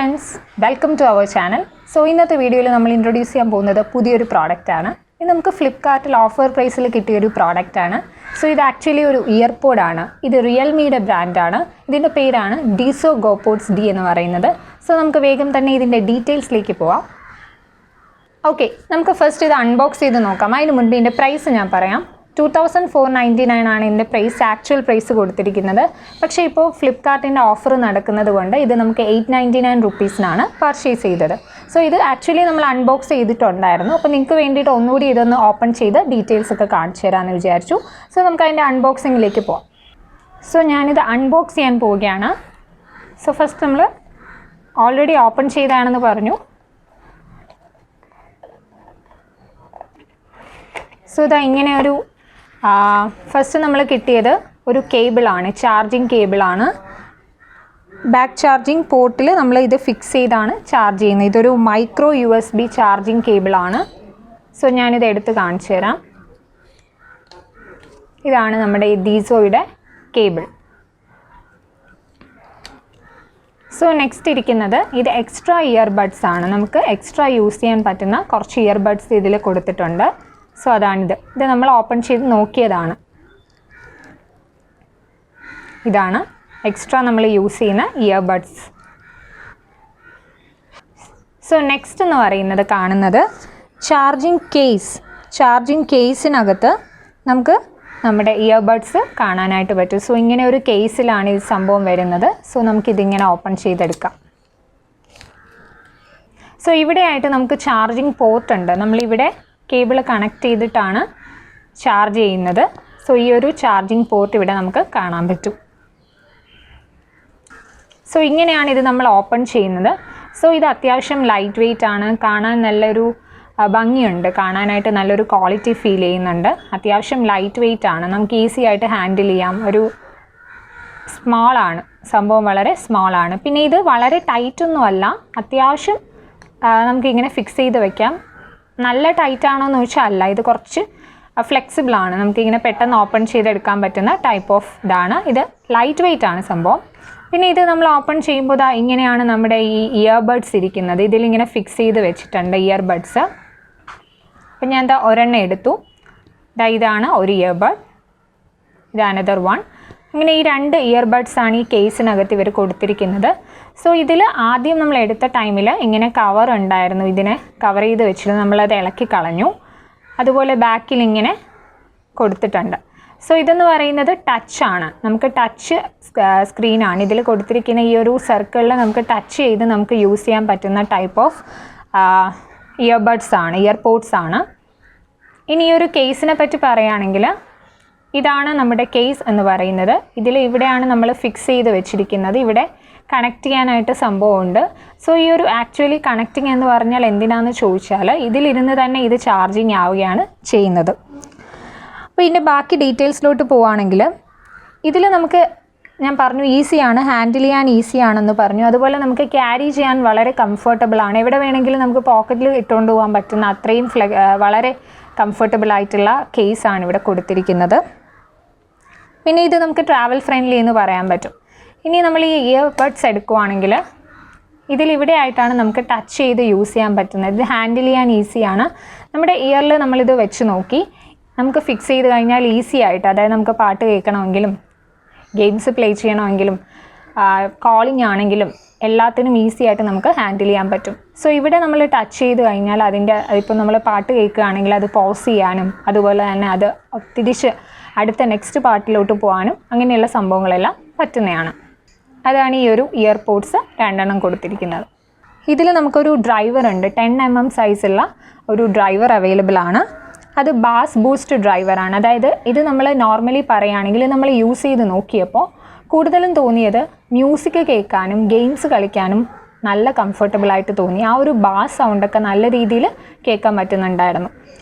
friends, welcome to our channel. So ഇന്നത്തെ വീഡിയോയിൽ നമ്മൾ ഇൻട്രൊഡ്യൂസ് ചെയ്യാൻ പോകുന്നത് പുതിയൊരു പ്രോഡക്റ്റ് ആണ്. ഇത് നമുക്ക് ഫ്ലിപ്കാർട്ടിൽ ഓഫർ പ്രൈസിൽ കിട്ടിയ ഒരു പ്രോഡക്റ്റ് ആണ്. സോ ഇത് ആക്ച്വലി ഒരു ഇയർപോഡ് ആണ്. ഇത് റിയൽമിയുടെ ബ്രാൻഡാണ്. ഇതിൻ്റെ പേരാണ് Dizo Gopods D എന്ന് പറയുന്നത്. സോ നമുക്ക് വേഗം തന്നെ ഇതിൻ്റെ ഡീറ്റെയിൽസിലേക്ക് പോവാം. ഓക്കെ, നമുക്ക് ഫസ്റ്റ് ഇത് അൺബോക്സ് ചെയ്ത് നോക്കാം. അതിന് മുൻപ് ഇതിൻ്റെ പ്രൈസ് ഞാൻ പറയാം. 2499 ആണ് ഇതിൻ്റെ പ്രൈസ്, ആക്ച്വൽ പ്രൈസ് കൊടുത്തിരിക്കുന്നത്. പക്ഷേ ഇപ്പോൾ ഫ്ലിപ്കാർട്ടിൻ്റെ ഓഫർ നടക്കുന്നത് കൊണ്ട് ഇത് നമുക്ക് 899 റുപ്പീസിനാണ് പർച്ചേസ് ചെയ്തത്. സോ ഇത് ആക്ച്വലി നമ്മൾ അൺബോക്സ് ചെയ്തിട്ടുണ്ടായിരുന്നു. അപ്പോൾ നിങ്ങൾക്ക് വേണ്ടിയിട്ട് ഒന്നുകൂടി ഇതൊന്ന് ഓപ്പൺ ചെയ്ത് ഡീറ്റെയിൽസ് ഒക്കെ കാണിച്ചു തരാമെന്ന് വിചാരിച്ചു. സോ നമുക്ക് അതിൻ്റെ അൺബോക്സിങ്ങിലേക്ക് പോകാം. സോ ഞാനിത് അൺബോക്സ് ചെയ്യാൻ പോവുകയാണ്. സോ ഫസ്റ്റ് നമ്മൾ ഓൾറെഡി ഓപ്പൺ ചെയ്താണെന്ന് പറഞ്ഞു. സോ ഇതാ ഇങ്ങനെ ഒരു ഫസ്റ്റ് നമ്മൾ കിട്ടിയത് ഒരു കേബിളാണ്, ചാർജിങ് കേബിളാണ്. ബാക്ക് ചാർജിങ് പോർട്ടിൽ നമ്മൾ ഇത് ഫിക്സ് ചെയ്താണ് ചാർജ് ചെയ്യുന്നത്. ഇതൊരു മൈക്രോ USB ചാർജിങ് കേബിളാണ്. സോ ഞാനിത് എടുത്ത് കാണിച്ചു തരാം. ഇതാണ് നമ്മുടെ ഈ ഡീസോയുടെ കേബിൾ. സോ നെക്സ്റ്റ് ഇരിക്കുന്നത് ഇത് എക്സ്ട്രാ ഇയർബഡ്സ് ആണ്. നമുക്ക് എക്സ്ട്രാ യൂസ് ചെയ്യാൻ പറ്റുന്ന കുറച്ച് ഇയർബഡ്സ് ഇതിൽ കൊടുത്തിട്ടുണ്ട്. സോ അതാണിത്. ഇത് നമ്മൾ ഓപ്പൺ ചെയ്ത് നോക്കിയതാണ്. ഇതാണ് എക്സ്ട്രാ നമ്മൾ യൂസ് ചെയ്യുന്ന ഇയർബഡ്സ്. സോ നെക്സ്റ്റ് എന്ന് പറയുന്നത് കാണുന്നത് ചാർജിങ് കേസ്. ചാർജിങ് കേസിനകത്ത് നമുക്ക് നമ്മുടെ ഇയർബഡ്സ് കാണാനായിട്ട് പറ്റും. സോ ഇങ്ങനെ ഒരു കേസിലാണ് ഈ സംഭവം വരുന്നത്. സോ നമുക്കിതിങ്ങനെ ഓപ്പൺ ചെയ്തെടുക്കാം. സോ ഇവിടെയായിട്ട് നമുക്ക് ചാർജിങ് പോർട്ട് ഉണ്ട്. നമ്മളിവിടെ കേബിൾ കണക്ട് ചെയ്തിട്ടാണ് ചാർജ് ചെയ്യുന്നത്. സോ ഈ ഒരു ചാർജിങ് പോർട്ട് ഇവിടെ നമുക്ക് കാണാൻ പറ്റും. സോ ഇങ്ങനെയാണ് ഇത് നമ്മൾ ഓപ്പൺ ചെയ്യുന്നത്. സോ ഇത് അത്യാവശ്യം ലൈറ്റ് വെയ്റ്റ് ആണ്. കാണാൻ നല്ലൊരു ഭംഗിയുണ്ട്, കാണാനായിട്ട് നല്ലൊരു ക്വാളിറ്റി ഫീൽ ചെയ്യുന്നുണ്ട്. അത്യാവശ്യം ലൈറ്റ് വെയ്റ്റ് ആണ്, നമുക്ക് ഈസി ആയിട്ട് ഹാൻഡിൽ ചെയ്യാം. ഒരു സ്മോളാണ് സംഭവം, വളരെ സ്മോളാണ്. പിന്നെ ഇത് വളരെ ടൈറ്റൊന്നുമല്ല, അത്യാവശ്യം നമുക്കിങ്ങനെ ഫിക്സ് ചെയ്ത് വയ്ക്കാം. നല്ല ടൈറ്റ് ആണോ എന്ന് ചോദിച്ചാൽ അല്ല, ഇത് കുറച്ച് ഫ്ലെക്സിബിളാണ്. നമുക്കിങ്ങനെ പെട്ടെന്ന് ഓപ്പൺ ചെയ്തെടുക്കാൻ പറ്റുന്ന ടൈപ്പ് ഓഫ് ഇതാണ്. ഇത് ലൈറ്റ് വെയ്റ്റ് ആണ് സംഭവം. പിന്നെ ഇത് നമ്മൾ ഓപ്പൺ ചെയ്യുമ്പോൾ ഇങ്ങനെയാണ് നമ്മുടെ ഈ ഇയർബഡ്സ് ഇരിക്കുന്നത്. ഇതിലിങ്ങനെ ഫിക്സ് ചെയ്ത് വെച്ചിട്ടുണ്ട് ഇയർബഡ്സ്. അപ്പം ഞാൻ ഒരെണ്ണം എടുത്തു. ഇതാണ് ഒരു ഇയർബഡ്, ഇത് അനദർ വൺ. അങ്ങനെ ഈ 2 ഇയർബഡ്സ് ആണ് ഈ കേസിനകത്ത് ഇവർ കൊടുത്തിരിക്കുന്നത്. സോ ഇതിൽ ആദ്യം നമ്മൾ എടുത്ത ടൈമിൽ ഇങ്ങനെ കവർ ഉണ്ടായിരുന്നു, ഇതിനെ കവർ ചെയ്ത് വെച്ചിട്ട് നമ്മളത് ഇളക്കി കളഞ്ഞു. അതുപോലെ ബാക്കിൽ ഇങ്ങനെ കൊടുത്തിട്ടുണ്ട്. സോ ഇതെന്ന് പറയുന്നത് ടച്ചാണ്, നമുക്ക് ടച്ച് സ്ക്രീനാണ്. ഇതിൽ കൊടുത്തിരിക്കുന്ന ഈ ഒരു സർക്കിളിൽ നമുക്ക് ടച്ച് ചെയ്ത് നമുക്ക് യൂസ് ചെയ്യാൻ പറ്റുന്ന ടൈപ്പ് ഓഫ് ഇയർബഡ്സ് ആണ്, ഇയർപോഡ്സ് ആണ്. ഇനി ഈ ഒരു കേസിനെ പറ്റി പറയുകയാണെങ്കിൽ ഇതാണ് നമ്മുടെ കേസ് എന്ന് പറയുന്നത്. ഇവിടെയാണ് നമ്മൾ ഫിക്സ് ചെയ്ത് വെച്ചിരിക്കുന്നത്. ഇവിടെ കണക്ട് ചെയ്യാനായിട്ട് സംഭവമുണ്ട്. സോ ഈ ഒരു ആക്ച്വലി കണക്റ്റിംഗ് എന്ന് പറഞ്ഞാൽ എന്തിനാണെന്ന് ചോദിച്ചാൽ ഇതിലിരുന്ന് തന്നെ ഇത് ചാർജിങ് ആവുകയാണ് ചെയ്യുന്നത്. അപ്പോൾ ഇതിൻ്റെ ബാക്കി ഡീറ്റെയിൽസിലോട്ട് പോവുകയാണെങ്കിൽ ഇതിൽ നമുക്ക് ഞാൻ പറഞ്ഞു ഈസിയാണ്, ഹാൻഡിൽ ചെയ്യാൻ ഈസിയാണെന്ന് പറഞ്ഞു. അതുപോലെ നമുക്ക് ക്യാരി ചെയ്യാൻ വളരെ കംഫർട്ടബിളാണ്. എവിടെ വേണമെങ്കിലും നമുക്ക് പോക്കറ്റിൽ ഇട്ടുകൊണ്ട് പോകാൻ പറ്റുന്ന അത്രയും വളരെ കംഫർട്ടബിളായിട്ടുള്ള കേസാണ് ഇവിടെ കൊടുത്തിരിക്കുന്നത്. പിന്നെ ഇത് നമുക്ക് ട്രാവൽ ഫ്രണ്ട്ലി എന്ന് പറയാൻ പറ്റും. ഇനി നമ്മൾ ഈ ഇയർബഡ്സ് എടുക്കുവാണെങ്കിൽ ഇതിലിവിടെ ആയിട്ടാണ് നമുക്ക് ടച്ച് ചെയ്ത് യൂസ് ചെയ്യാൻ പറ്റുന്നത്. ഇത് ഹാൻഡിൽ ചെയ്യാൻ ഈസിയാണ്. നമ്മുടെ ഇയറിൽ നമ്മളിത് വെച്ച് നോക്കി നമുക്ക് ഫിക്സ് ചെയ്ത് കഴിഞ്ഞാൽ ഈസി ആയിട്ട്, അതായത് നമുക്ക് പാട്ട് കേൾക്കണമെങ്കിലും ഗെയിംസ് പ്ലേ ചെയ്യണമെങ്കിലും കോളിംഗ് ആണെങ്കിലും എല്ലാത്തിനും ഈസി ആയിട്ട് നമുക്ക് ഹാൻഡിൽ ചെയ്യാൻ പറ്റും. സോ ഇവിടെ നമ്മൾ ടച്ച് ചെയ്ത് കഴിഞ്ഞാൽ ഇപ്പോൾ നമ്മൾ പാട്ട് കേൾക്കുകയാണെങ്കിൽ അത് പോസ് ചെയ്യാനും അതുപോലെ തന്നെ അത് തിരിച്ച് അടുത്ത നെക്സ്റ്റ് പാർട്ടിലോട്ട് പോകാനും അങ്ങനെയുള്ള സംഭവങ്ങളെല്ലാം പറ്റുന്നതാണ്. അതാണ് ഈ ഒരു ഇയർപോഡ്സ് 2 കൊടുത്തിരിക്കുന്നത്. ഇതിൽ നമുക്കൊരു ഡ്രൈവർ ഉണ്ട്, 10 mm സൈസുള്ള ഒരു ഡ്രൈവർ അവൈലബിൾ ആണ്. അത് ബാസ് ബൂസ്റ്റ് ഡ്രൈവറാണ്. അതായത് ഇത് നമ്മൾ നോർമലി പറയുകയാണെങ്കിൽ നമ്മൾ യൂസ് ചെയ്ത് നോക്കിയപ്പോൾ കൂടുതലും തോന്നിയത് മ്യൂസിക് കേൾക്കാനും ഗെയിംസ് കളിക്കാനും നല്ല കംഫർട്ടബിളായിട്ട് തോന്നി. ആ ഒരു ബാസ് സൗണ്ടൊക്കെ നല്ല രീതിയിൽ കേൾക്കാൻ പറ്റുന്നുണ്ടായിരുന്നു.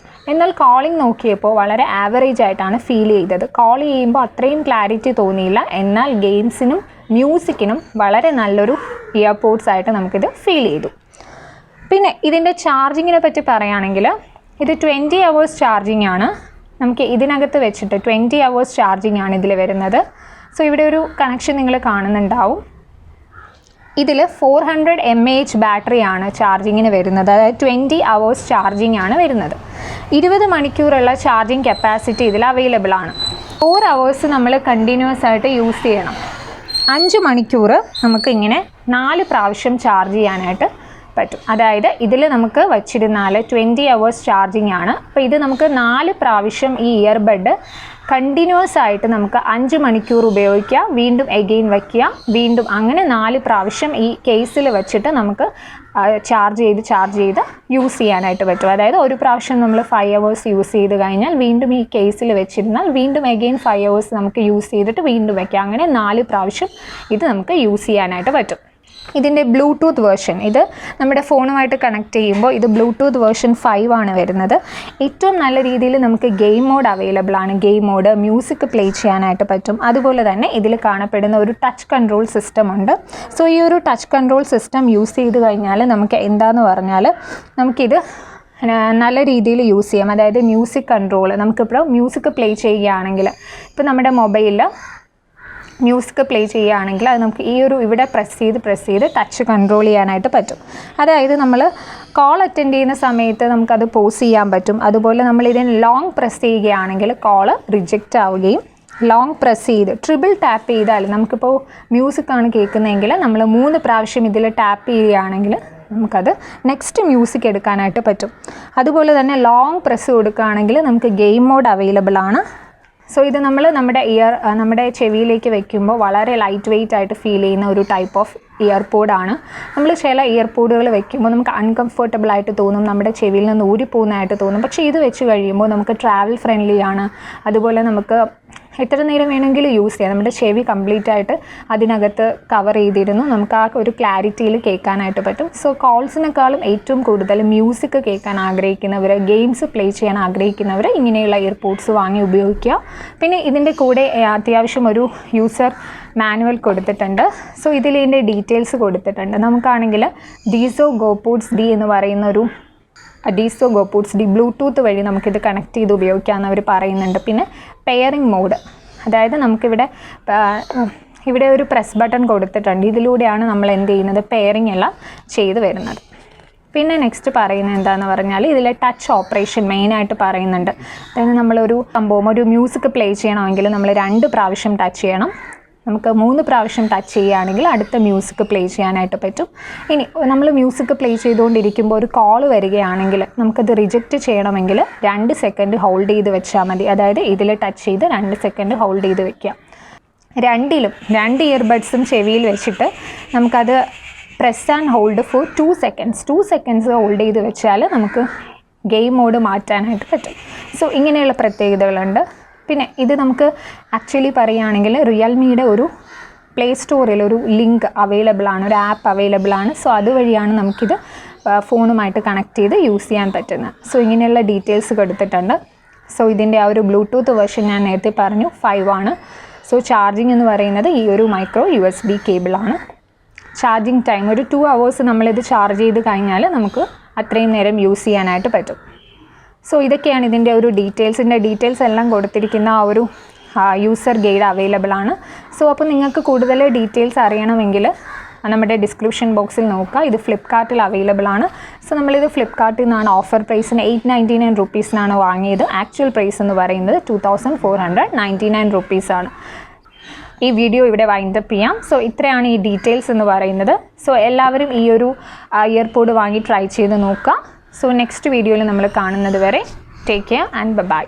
എന്നാൽ കോളിംഗ് നോക്കിയപ്പോൾ വളരെ ആവറേജ് ആയിട്ടാണ് ഫീൽ ചെയ്തത്. കോൾ ചെയ്യുമ്പോൾ അത്രയും ക്ലാരിറ്റി തോന്നിയില്ല. എന്നാൽ ഗെയിംസിനും മ്യൂസിക്കിനും വളരെ നല്ലൊരു ഇയർപോഡ്സ് ആയിട്ട് നമുക്കിത് ഫീൽ ചെയ്തു. പിന്നെ ഇതിൻ്റെ ചാർജിങ്ങിനെ പറ്റി പറയുകയാണെങ്കിൽ ഇത് 20 hours ചാർജിങ് ആണ്. നമുക്ക് ഇതിനകത്ത് വെച്ചിട്ട് 20 hours ചാർജിങ് ആണ് ഇതിൽ വരുന്നത്. സോ ഇവിടെ ഒരു കണക്ഷൻ നിങ്ങൾ കാണുന്നുണ്ടാവും. ഇതിൽ 400 mAh ബാറ്ററിയാണ് ചാർജിങ്ങിന് വരുന്നത്. അതായത് 20 hours ചാർജിങ് ആണ് വരുന്നത്. 20 മണിക്കൂറുള്ള ചാർജിങ് കപ്പാസിറ്റി ഇതിൽ അവൈലബിൾ ആണ്. 4 hours നമ്മൾ കണ്ടിന്യൂസ് ആയിട്ട് യൂസ് ചെയ്യണം. 5 മണിക്കൂർ നമുക്ക് ഇങ്ങനെ 4 പ്രാവശ്യം ചാർജ് ചെയ്യാനായിട്ട് പറ്റും. അതായത് ഇതിൽ നമുക്ക് വച്ചിരുന്നാൽ 20 hours ചാർജിങ് ആണ്. അപ്പോൾ ഇത് നമുക്ക് 4 പ്രാവശ്യം ഈ ഇയർബഡ് കണ്ടിന്യൂസ് ആയിട്ട് നമുക്ക് 5 മണിക്കൂർ ഉപയോഗിക്കാം, വീണ്ടും എഗെയിൻ വയ്ക്കുക, വീണ്ടും അങ്ങനെ 4 പ്രാവശ്യം ഈ കേസിൽ വെച്ചിട്ട് നമുക്ക് ചാർജ് ചെയ്ത് യൂസ് ചെയ്യാനായിട്ട് പറ്റും. അതായത് ഒരു പ്രാവശ്യം നമ്മൾ 5 hours യൂസ് ചെയ്ത് കഴിഞ്ഞാൽ വീണ്ടും ഈ കേസിൽ വെച്ചിരുന്നാൽ വീണ്ടും എഗെയിൻ 5 hours നമുക്ക് യൂസ് ചെയ്തിട്ട് വീണ്ടും വയ്ക്കാം. അങ്ങനെ 4 പ്രാവശ്യം ഇത് നമുക്ക് യൂസ് ചെയ്യാനായിട്ട് പറ്റും. ഇതിൻ്റെ ബ്ലൂടൂത്ത് വേർഷൻ, ഇത് നമ്മുടെ ഫോണുമായിട്ട് കണക്ട് ചെയ്യുമ്പോൾ ഇത് ബ്ലൂടൂത്ത് വേർഷൻ 5 ആണ് വരുന്നത്. ഏറ്റവും നല്ല രീതിയിൽ നമുക്ക് ഗെയിം മോഡ് അവൈലബിൾ ആണ്. ഗെയിം മോഡ്, മ്യൂസിക് പ്ലേ ചെയ്യാനായിട്ട് പറ്റും. അതുപോലെ തന്നെ ഇതിൽ കാണപ്പെടുന്ന ഒരു ടച്ച് കൺട്രോൾ സിസ്റ്റം ഉണ്ട്. സോ ഈ ഒരു ടച്ച് കൺട്രോൾ സിസ്റ്റം യൂസ് ചെയ്ത് കഴിഞ്ഞാൽ നമുക്ക് എന്താണെന്ന് പറഞ്ഞാൽ നമുക്കിത് നല്ല രീതിയിൽ യൂസ് ചെയ്യാം. അതായത് മ്യൂസിക് കൺട്രോൾ, നമുക്കിപ്പോൾ മ്യൂസിക് പ്ലേ ചെയ്യുകയാണെങ്കിൽ ഇപ്പോൾ നമ്മുടെ മൊബൈലിൽ മ്യൂസിക് പ്ലേ ചെയ്യുകയാണെങ്കിൽ അത് നമുക്ക് ഈ ഒരു ഇവിടെ പ്രസ് ചെയ്ത് ടച്ച് കൺട്രോൾ ചെയ്യാനായിട്ട് പറ്റും. അതായത് നമ്മൾ കോൾ അറ്റൻഡ് ചെയ്യുന്ന സമയത്ത് നമുക്കത് പോസ് ചെയ്യാൻ പറ്റും. അതുപോലെ നമ്മളിതിന് ലോങ് പ്രസ് ചെയ്യുകയാണെങ്കിൽ കോള് റിജക്റ്റ് ആവുകയും, ലോങ് പ്രസ് ചെയ്ത് ട്രിപ്പിൾ ടാപ്പ് ചെയ്താൽ നമുക്കിപ്പോൾ മ്യൂസിക്കാണ് കേൾക്കുന്നതെങ്കിൽ നമ്മൾ 3 പ്രാവശ്യം ഇതിൽ ടാപ്പ് ചെയ്യുകയാണെങ്കിൽ നമുക്കത് നെക്സ്റ്റ് മ്യൂസിക് എടുക്കാനായിട്ട് പറ്റും. അതുപോലെ തന്നെ ലോങ് പ്രസ് കൊടുക്കുകയാണെങ്കിൽ നമുക്ക് ഗെയിം മോഡ് അവൈലബിൾ ആണ്. സോ ഇത് നമ്മുടെ ചെവിയിലേക്ക് വെക്കുമ്പോൾ വളരെ ലൈറ്റ് വെയ്റ്റ് ആയിട്ട് ഫീൽ ചെയ്യുന്ന ഒരു ടൈപ്പ് ഓഫ് ഇയർപോഡാണ്. നമ്മൾ ചില ഇയർപോഡുകൾ വെക്കുമ്പോൾ നമുക്ക് അൺകംഫർട്ടബിൾ ആയിട്ട് തോന്നും, നമ്മുടെ ചെവിയിൽ നിന്ന് ഊരിപ്പോകുന്നതായിട്ട് തോന്നും. പക്ഷേ ഇത് വെച്ച് കഴിയുമ്പോൾ നമുക്ക് ട്രാവൽ ഫ്രണ്ട്ലി ആണ്. അതുപോലെ നമുക്ക് എത്ര നേരം വേണമെങ്കിലും യൂസ് ചെയ്യാം. നമ്മുടെ ചെവി കംപ്ലീറ്റ് ആയിട്ട് അതിനകത്ത് കവർ ചെയ്തിരുന്നു നമുക്ക് ആ ഒരു ക്ലാരിറ്റിയിൽ കേൾക്കാനായിട്ട് പറ്റും. സോ കോൾസിനേക്കാളും ഏറ്റവും കൂടുതൽ മ്യൂസിക് കേൾക്കാൻ ആഗ്രഹിക്കുന്നവർ, ഗെയിംസ് പ്ലേ ചെയ്യാൻ ആഗ്രഹിക്കുന്നവർ ഇങ്ങനെയുള്ള ഇയർപോഡ്സ് വാങ്ങി ഉപയോഗിക്കുക. പിന്നെ ഇതിൻ്റെ കൂടെ അത്യാവശ്യം ഒരു യൂസർ മാനുവൽ കൊടുത്തിട്ടുണ്ട്. സോ ഇതിൻ്റെ ഡീറ്റെയിൽസ് കൊടുത്തിട്ടുണ്ട്. നമുക്കാണെങ്കിൽ Dizo Gopods D എന്ന് പറയുന്ന ഒരു Dizo Gopods D ബ്ലൂടൂത്ത് വഴി നമുക്കിത് കണക്ട് ചെയ്ത് ഉപയോഗിക്കാമെന്ന് അവർ പറയുന്നുണ്ട്. പിന്നെ പെയറിംഗ് മോഡ്, അതായത് ഇവിടെ ഒരു പ്രസ് ബട്ടൺ കൊടുത്തിട്ടുണ്ട്. ഇതിലൂടെയാണ് നമ്മൾ എന്ത് ചെയ്യുന്നത്, പെയറിംഗ് എല്ലാം ചെയ്ത് വരുന്നത്. പിന്നെ നെക്സ്റ്റ് പറയുന്നത് എന്താണെന്ന് പറഞ്ഞാൽ ഇതിലെ ടച്ച് ഓപ്പറേഷൻ മെയിനായിട്ട് പറയുന്നുണ്ട്. അതായത് നമ്മളൊരു സംഭവം, ഒരു മ്യൂസിക് പ്ലേ ചെയ്യണമെങ്കിൽ നമ്മൾ 2 പ്രാവശ്യം ടച്ച് ചെയ്യണം. നമുക്ക് 3 പ്രാവശ്യം ടച്ച് ചെയ്യുകയാണെങ്കിൽ അടുത്ത മ്യൂസിക് പ്ലേ ചെയ്യാനായിട്ട് പറ്റും. ഇനി നമ്മൾ മ്യൂസിക് പ്ലേ ചെയ്തുകൊണ്ടിരിക്കുമ്പോൾ ഒരു കോൾ വരികയാണെങ്കിൽ നമുക്കത് റിജക്റ്റ് ചെയ്യണമെങ്കിൽ 2 സെക്കൻഡ് ഹോൾഡ് ചെയ്ത് വെച്ചാൽ മതി. അതായത് ഇതിൽ ടച്ച് ചെയ്ത് 2 സെക്കൻഡ് ഹോൾഡ് ചെയ്ത് വെക്കുക. 2 ഇയർബഡ്സും ചെവിയിൽ വെച്ചിട്ട് നമുക്കത് press and hold four 2 seconds hold ചെയ്ത് വെച്ചാൽ നമുക്ക് ഗെയിം മോഡ് മാറ്റാനായിട്ട് പറ്റും. സോ ഇങ്ങനെയുള്ള പ്രത്യേകതകളുണ്ട്. പിന്നെ ഇത് നമുക്ക് ആക്ച്വലി പറയുകയാണെങ്കിൽ റിയൽമിയുടെ ഒരു പ്ലേ സ്റ്റോറിൽ ഒരു ലിങ്ക് അവൈലബിൾ ആണ്, ഒരു ആപ്പ് അവൈലബിൾ ആണ്. സോ അതുവഴിയാണ് നമുക്കിത് ഫോണുമായിട്ട് കണക്ട് ചെയ്ത് യൂസ് ചെയ്യാൻ പറ്റുന്നത്. സോ ഇങ്ങനെയുള്ള ഡീറ്റെയിൽസ് കൊടുത്തിട്ടുണ്ട്. സോ ഇതിൻ്റെ ആ ഒരു ബ്ലൂടൂത്ത് വേർഷൻ ഞാൻ നേരത്തെ പറഞ്ഞു 5 ആണ്. സോ ചാർജിങ് എന്ന് പറയുന്നത് ഈ ഒരു മൈക്രോ USB കേബിളാണ്. ചാർജിങ് ടൈം ഒരു 2 hours നമ്മളിത് ചാർജ് ചെയ്ത് കഴിഞ്ഞാൽ നമുക്ക് അത്രയും നേരം യൂസ് ചെയ്യാനായിട്ട് പറ്റും. സോ ഇതൊക്കെയാണ് ഇതിൻ്റെ ഒരു ഡീറ്റെയിൽസ് എല്ലാം കൊടുത്തിരിക്കുന്ന ആ ഒരു യൂസർ ഗൈഡ് അവൈലബിൾ ആണ്. സോ അപ്പോൾ നിങ്ങൾക്ക് കൂടുതൽ ഡീറ്റെയിൽസ് അറിയണമെങ്കിൽ നമ്മുടെ ഡിസ്ക്രിപ്ഷൻ ബോക്സിൽ നോക്കുക. ഇത് ഫ്ലിപ്കാർട്ടിൽ അവൈലബിൾ ആണ്. സോ നമ്മളിത് ഫ്ലിപ്കാർട്ടിൽ നിന്നാണ് ഓഫർ പ്രൈസിന് 899 റുപ്പീസിനാണ് വാങ്ങിയത്. ആക്ച്വൽ പ്രൈസ് എന്ന് പറയുന്നത് 2499 റുപ്പീസാണ്. ഈ വീഡിയോ ഇവിടെ വൈൻഡപ്പ് ചെയ്യാം. സോ ഇത്രയാണ് ഈ ഡീറ്റെയിൽസ് എന്ന് പറയുന്നത്. സോ എല്ലാവരും ഈ ഒരു ഇയർപോഡ് വാങ്ങി ട്രൈ ചെയ്ത് നോക്കുക. സോ നെക്സ്റ്റ് വീഡിയോയിൽ നമ്മൾ കാണുന്നത് വരെ ടേക്ക് കെയർ ആൻഡ് ബൈ.